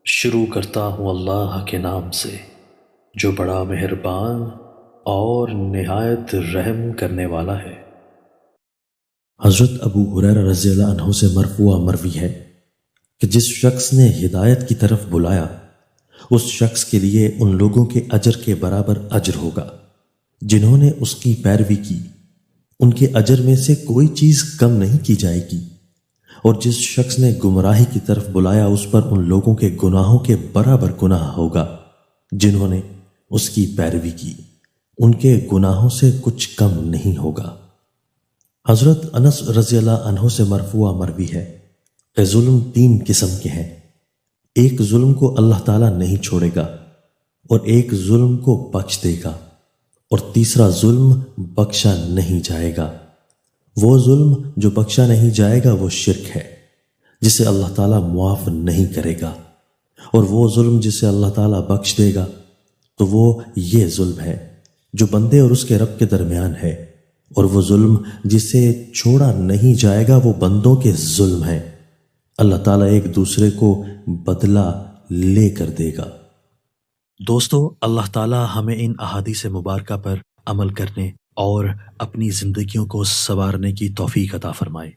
شروع کرتا ہوں اللہ کے نام سے جو بڑا مہربان اور نہایت رحم کرنے والا ہے۔ حضرت ابو ہریرہ رضی اللہ عنہ سے مرفوع مروی ہے کہ جس شخص نے ہدایت کی طرف بلایا اس شخص کے لیے ان لوگوں کے اجر کے برابر اجر ہوگا جنہوں نے اس کی پیروی کی، ان کے اجر میں سے کوئی چیز کم نہیں کی جائے گی، اور جس شخص نے گمراہی کی طرف بلایا اس پر ان لوگوں کے گناہوں کے برابر گناہ ہوگا جنہوں نے اس کی پیروی کی، ان کے گناہوں سے کچھ کم نہیں ہوگا۔ حضرت انس رضی اللہ عنہ سے مرفوع مروی ہے کہ ظلم تین قسم کے ہیں، ایک ظلم کو اللہ تعالیٰ نہیں چھوڑے گا، اور ایک ظلم کو بخش دے گا، اور تیسرا ظلم بخشا نہیں جائے گا۔ وہ ظلم جو بخشا نہیں جائے گا وہ شرک ہے جسے اللہ تعالیٰ معاف نہیں کرے گا، اور وہ ظلم جسے اللہ تعالیٰ بخش دے گا تو وہ یہ ظلم ہے جو بندے اور اس کے رب کے درمیان ہے، اور وہ ظلم جسے چھوڑا نہیں جائے گا وہ بندوں کے ظلم ہے۔ اللہ تعالیٰ ایک دوسرے کو بدلہ لے کر دے گا۔ دوستو، اللہ تعالی ہمیں ان احادیث مبارکہ پر عمل کرنے اور اپنی زندگیوں کو سنوارنے کی توفیق عطا فرمائے۔